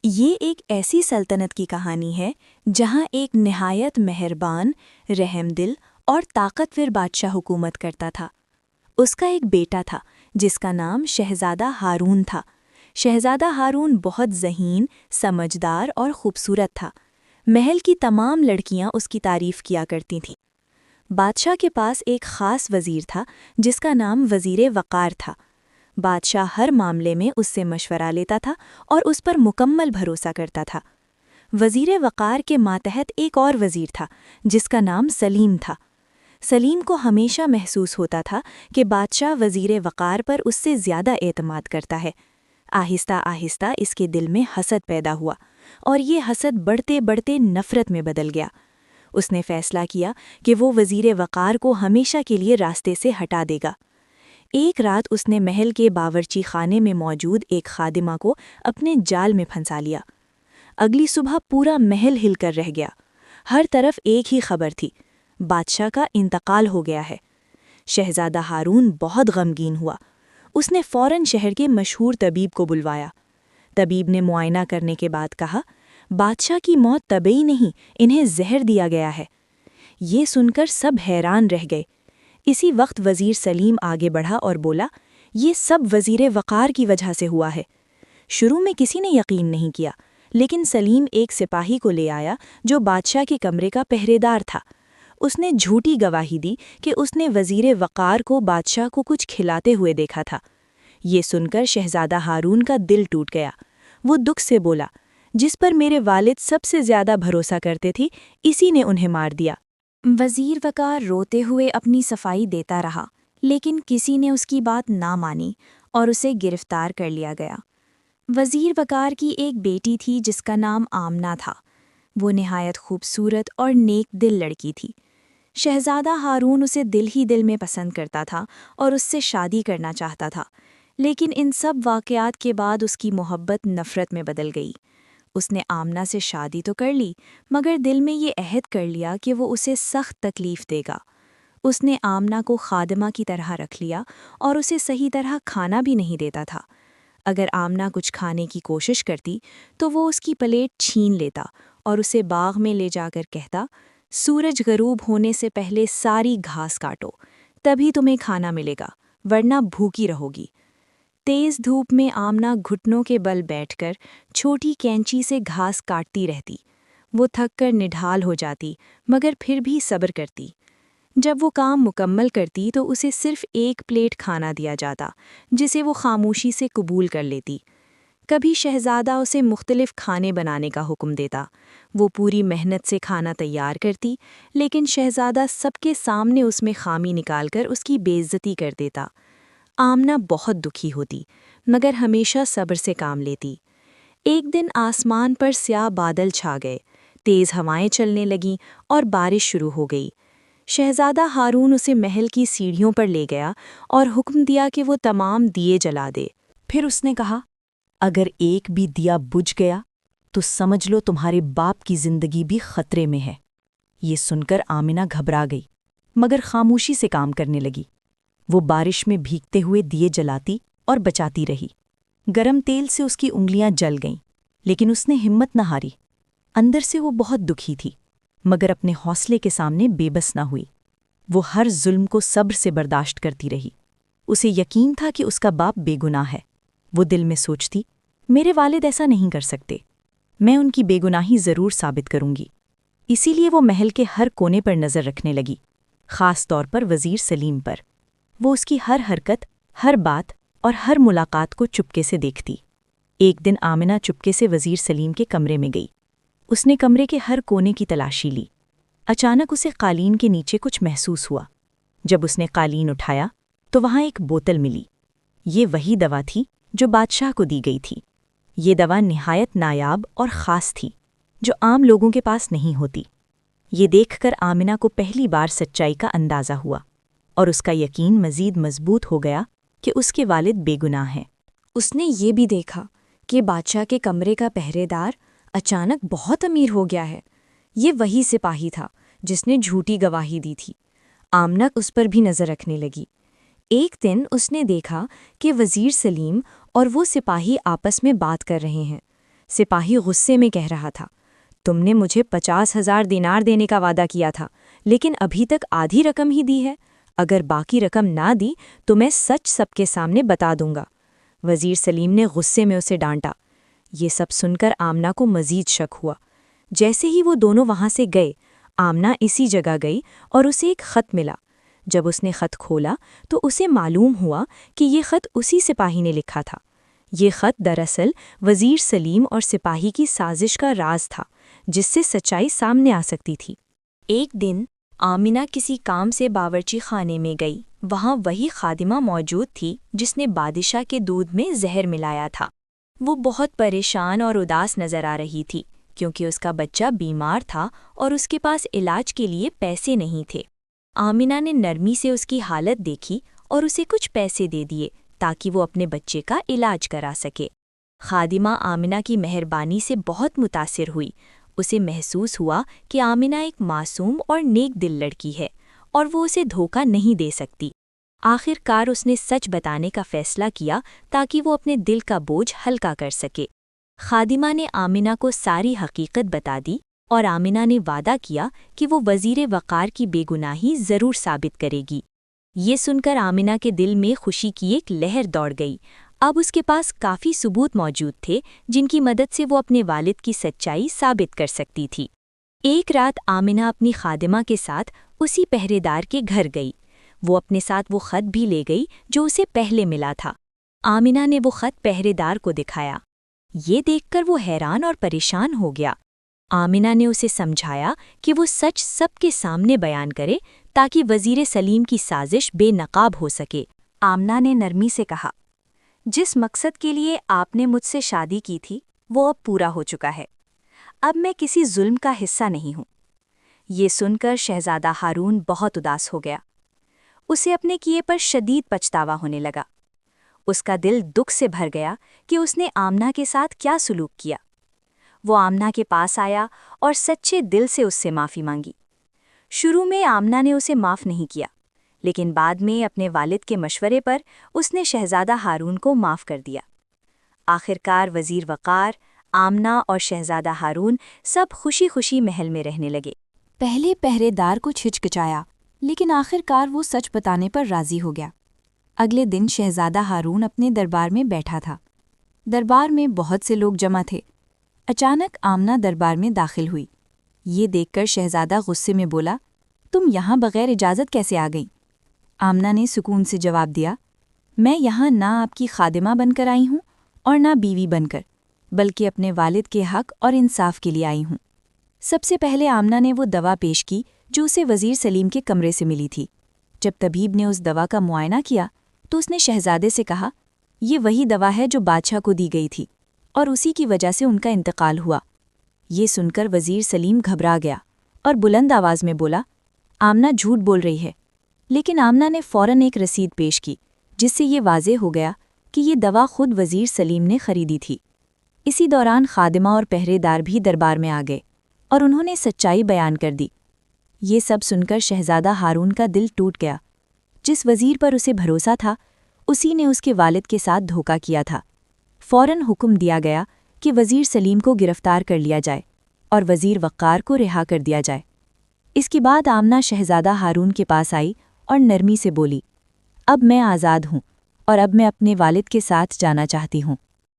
یہ ایک ایسی سلطنت کی کہانی ہے جہاں ایک نہایت مہربان، رحم دل اور طاقتور بادشاہ حکومت کرتا تھا۔ اس کا ایک بیٹا تھا جس کا نام شہزادہ ہارون تھا۔ شہزادہ ہارون بہت ذہین، سمجھدار اور خوبصورت تھا۔ محل کی تمام لڑکیاں اس کی تعریف کیا کرتی تھیں۔ بادشاہ کے پاس ایک خاص وزیر تھا جس کا نام وزیر وقار تھا۔ بادشاہ ہر معاملے میں اس سے مشورہ لیتا تھا اور اس پر مکمل بھروسہ کرتا تھا۔ وزیر وقار کے ماتحت ایک اور وزیر تھا جس کا نام سلیم تھا۔ سلیم کو ہمیشہ محسوس ہوتا تھا کہ بادشاہ وزیر وقار پر اس سے زیادہ اعتماد کرتا ہے۔ آہستہ آہستہ اس کے دل میں حسد پیدا ہوا اور یہ حسد بڑھتے بڑھتے نفرت میں بدل گیا۔ اس نے فیصلہ کیا کہ وہ وزیر وقار کو ہمیشہ کے لیے راستے سے ہٹا دے گا۔ ایک رات اس نے محل کے باورچی خانے میں موجود ایک خادمہ کو اپنے جال میں پھنسا لیا۔ اگلی صبح پورا محل ہل کر رہ گیا۔ ہر طرف ایک ہی خبر تھی، بادشاہ کا انتقال ہو گیا ہے۔ شہزادہ ہارون بہت غمگین ہوا۔ اس نے فوراً شہر کے مشہور طبیب کو بلوایا۔ طبیب نے معائنہ کرنے کے بعد کہا، بادشاہ کی موت طبعی نہیں، انہیں زہر دیا گیا ہے۔ یہ سن کر سب حیران رہ گئے۔ اسی وقت وزیر سلیم آگے بڑھا اور بولا، یہ سب وزیر وقار کی وجہ سے ہوا ہے۔ شروع میں کسی نے یقین نہیں کیا، لیکن سلیم ایک سپاہی کو لے آیا جو بادشاہ کے کمرے کا پہرے دار تھا۔ اس نے جھوٹی گواہی دی کہ اس نے وزیر وقار کو بادشاہ کو کچھ کھلاتے ہوئے دیکھا تھا۔ یہ سن کر شہزادہ ہارون کا دل ٹوٹ گیا۔ وہ دکھ سے بولا، جس پر میرے والد سب سے زیادہ بھروسہ کرتے تھے، اسی نے انہیں مار دیا۔ وزیر وقار روتے ہوئے اپنی صفائی دیتا رہا، لیکن کسی نے اس کی بات نہ مانی اور اسے گرفتار کر لیا گیا۔ وزیر وقار کی ایک بیٹی تھی جس کا نام آمنہ تھا۔ وہ نہایت خوبصورت اور نیک دل لڑکی تھی۔ شہزادہ ہارون اسے دل ہی دل میں پسند کرتا تھا اور اس سے شادی کرنا چاہتا تھا، لیکن ان سب واقعات کے بعد اس کی محبت نفرت میں بدل گئی۔ اس نے آمنہ سے شادی تو کر لی، مگر دل میں یہ عہد کر لیا کہ وہ اسے سخت تکلیف دے گا۔ اس نے آمنہ کو خادمہ کی طرح رکھ لیا اور اسے صحیح طرح کھانا بھی نہیں دیتا تھا۔ اگر آمنہ کچھ کھانے کی کوشش کرتی تو وہ اس کی پلیٹ چھین لیتا اور اسے باغ میں لے جا کر کہتا، سورج غروب ہونے سے پہلے ساری گھاس کاٹو، تبھی تمہیں کھانا ملے گا، ورنہ بھوکی رہو گی۔ تیز دھوپ میں آمنہ گھٹنوں کے بل بیٹھ کر چھوٹی کینچی سے گھاس کاٹتی رہتی۔ وہ تھک کر نڈھال ہو جاتی، مگر پھر بھی صبر کرتی۔ جب وہ کام مکمل کرتی تو اسے صرف ایک پلیٹ کھانا دیا جاتا، جسے وہ خاموشی سے قبول کر لیتی۔ کبھی شہزادہ اسے مختلف کھانے بنانے کا حکم دیتا۔ وہ پوری محنت سے کھانا تیار کرتی، لیکن شہزادہ سب کے سامنے اس میں خامی نکال کر اس کی بے عزتی کر دیتا۔ آمنہ بہت دکھی ہوتی، مگر ہمیشہ صبر سے کام لیتی۔ ایک دن آسمان پر سیاہ بادل چھا گئے، تیز ہوائیں چلنے لگیں اور بارش شروع ہو گئی۔ شہزادہ ہارون اسے محل کی سیڑھیوں پر لے گیا اور حکم دیا کہ وہ تمام دیے جلا دے۔ پھر اس نے کہا، اگر ایک بھی دیا بجھ گیا تو سمجھ لو تمہارے باپ کی زندگی بھی خطرے میں ہے۔ یہ سن کر آمنہ گھبرا گئی، مگر خاموشی سے کام کرنے لگی۔ وہ بارش میں بھیگتے ہوئے دیے جلاتی اور بچاتی رہی۔ گرم تیل سے اس کی انگلیاں جل گئیں، لیکن اس نے ہمت نہ ہاری۔ اندر سے وہ بہت دکھی تھی، مگر اپنے حوصلے کے سامنے بے بس نہ ہوئی۔ وہ ہر ظلم کو صبر سے برداشت کرتی رہی۔ اسے یقین تھا کہ اس کا باپ بے گناہ ہے۔ وہ دل میں سوچتی، میرے والد ایسا نہیں کر سکتے، میں ان کی بے گناہی ضرور ثابت کروں گی۔ اسی لیے وہ محل کے ہر کونے پر نظر رکھنے لگی، خاص طور پر وزیر سلیم پر۔ وہ اس کی ہر حرکت، ہر بات اور ہر ملاقات کو چپکے سے دیکھتی۔ ایک دن آمنہ چپکے سے وزیر سلیم کے کمرے میں گئی۔ اس نے کمرے کے ہر کونے کی تلاشی لی۔ اچانک اسے قالین کے نیچے کچھ محسوس ہوا۔ جب اس نے قالین اٹھایا تو وہاں ایک بوتل ملی۔ یہ وہی دوا تھی جو بادشاہ کو دی گئی تھی۔ یہ دوا نہایت نایاب اور خاص تھی، جو عام لوگوں کے پاس نہیں ہوتی۔ یہ دیکھ کر آمنہ کو پہلی بار سچائی کا اندازہ ہوا، اور اس کا یقین مزید مضبوط ہو گیا کہ اس کے والد بے گناہ ہیں۔ اس نے یہ بھی دیکھا کہ بادشاہ کے کمرے کا پہرے دار اچانک بہت امیر ہو گیا ہے۔ یہ وہی سپاہی تھا جس نے جھوٹی گواہی دی تھی۔ آمنہ اس پر بھی نظر رکھنے لگی۔ ایک دن اس نے دیکھا کہ وزیر سلیم اور وہ سپاہی آپس میں بات کر رہے ہیں۔ سپاہی غصے میں کہہ رہا تھا، تم نے مجھے 50,000 دینار دینے کا وعدہ کیا تھا، لیکن ابھی تک آدھی رقم ہی دی ہے۔ اگر باقی رقم نہ دی تو میں سچ سب کے سامنے بتا دوں گا۔ وزیر سلیم نے غصے میں اسے ڈانٹا۔ یہ سب سن کر آمنہ کو مزید شک ہوا۔ جیسے ہی وہ دونوں وہاں سے گئے، آمنہ اسی جگہ گئی اور اسے ایک خط ملا۔ جب اس نے خط کھولا تو اسے معلوم ہوا کہ یہ خط اسی سپاہی نے لکھا تھا۔ یہ خط دراصل وزیر سلیم اور سپاہی کی سازش کا راز تھا، جس سے سچائی سامنے آ سکتی تھی۔ ایک دن آمنہ کسی کام سے باورچی خانے میں گئی۔ وہاں وہی خادمہ موجود تھی جس نے بادشاہ کے دودھ میں زہر ملایا تھا۔ وہ بہت پریشان اور اداس نظر آ رہی تھی، کیونکہ اس کا بچہ بیمار تھا اور اس کے پاس علاج کے لیے پیسے نہیں تھے۔ آمنہ نے نرمی سے اس کی حالت دیکھی اور اسے کچھ پیسے دے دیے تاکہ وہ اپنے بچے کا علاج کرا سکے۔ خادمہ آمنہ کی مہربانی سے بہت متاثر ہوئی۔ اسے محسوس ہوا کہ آمنہ ایک معصوم اور نیک دل لڑکی ہے اور وہ اسے دھوکہ نہیں دے سکتی۔ آخر کار اس نے سچ بتانے کا فیصلہ کیا تاکہ وہ اپنے دل کا بوجھ ہلکا کر سکے۔ خادمہ نے آمنہ کو ساری حقیقت بتا دی اور آمنہ نے وعدہ کیا کہ وہ وزیر وقار کی بے گناہی ضرور ثابت کرے گی۔ یہ سن کر آمنہ کے دل میں خوشی کی ایک لہر دوڑ گئی۔ اب اس کے پاس کافی ثبوت موجود تھے جن کی مدد سے وہ اپنے والد کی سچائی ثابت کر سکتی تھی۔ ایک رات آمنہ اپنی خادمہ کے ساتھ اسی پہرے دار کے گھر گئی۔ وہ اپنے ساتھ وہ خط بھی لے گئی جو اسے پہلے ملا تھا۔ آمنہ نے وہ خط پہرے دار کو دکھایا۔ یہ دیکھ کر وہ حیران اور پریشان ہو گیا۔ آمنہ نے اسے سمجھایا کہ وہ سچ سب کے سامنے بیان کرے تاکہ وزیر سلیم کی سازش بے نقاب ہو سکے۔ آمنہ نے نرمی سے کہا، جس مقصد کے لیے آپ نے مجھ سے شادی کی تھی وہ اب پورا ہو چکا ہے۔ اب میں کسی ظلم کا حصہ نہیں ہوں۔ یہ سن کر شہزادہ ہارون بہت اداس ہو گیا۔ اسے اپنے کیے پر شدید پچھتاوا ہونے لگا۔ اس کا دل دکھ سے بھر گیا کہ اس نے آمنہ کے ساتھ کیا سلوک کیا۔ وہ آمنہ کے پاس آیا اور سچے دل سے اس سے معافی مانگی۔ شروع میں آمنہ نے اسے معاف نہیں کیا، لیکن بعد میں اپنے والد کے مشورے پر اس نے شہزادہ ہارون کو معاف کر دیا۔ آخر کار وزیر وقار، آمنہ اور شہزادہ ہارون سب خوشی خوشی محل میں رہنے لگے۔ پہلے پہرے دار کو ہچکچایا، لیکن آخر کار وہ سچ بتانے پر راضی ہو گیا۔ اگلے دن شہزادہ ہارون اپنے دربار میں بیٹھا تھا۔ دربار میں بہت سے لوگ جمع تھے۔ اچانک آمنہ دربار میں داخل ہوئی۔ یہ دیکھ کر شہزادہ غصے میں بولا، تم یہاں بغیر اجازت کیسے آ گئیں؟ آمنہ نے سکون سے جواب دیا، میں یہاں نہ آپ کی خادمہ بن کر آئی ہوں اور نہ بیوی بن کر، بلکہ اپنے والد کے حق اور انصاف کے لیے آئی ہوں۔ سب سے پہلے آمنہ نے وہ دوا پیش کی جو اسے وزیر سلیم کے کمرے سے ملی تھی۔ جب طبیب نے اس دوا کا معائنہ کیا تو اس نے شہزادے سے کہا، یہ وہی دوا ہے جو بادشاہ کو دی گئی تھی اور اسی کی وجہ سے ان کا انتقال ہوا۔ یہ سن کر وزیر سلیم گھبرا گیا اور بلند آواز میں بولا، آمنہ جھوٹ بول رہی ہے۔ لیکن آمنہ نے فوراً ایک رسید پیش کی جس سے یہ واضح ہو گیا کہ یہ دوا خود وزیر سلیم نے خریدی تھی۔ اسی دوران خادمہ اور پہرے دار بھی دربار میں آ گئے اور انہوں نے سچائی بیان کر دی۔ یہ سب سن کر شہزادہ ہارون کا دل ٹوٹ گیا۔ جس وزیر پر اسے بھروسہ تھا اسی نے اس کے والد کے ساتھ دھوکہ کیا تھا۔ فوراً حکم دیا گیا کہ وزیر سلیم کو گرفتار کر لیا جائے اور وزیر وقار کو رہا کر دیا جائے۔ اس کے بعد آمنہ شہزادہ ہارون کے پاس آئی اور نرمی سے بولی، اب میں آزاد ہوں اور اب میں اپنے والد کے ساتھ جانا چاہتی ہوں۔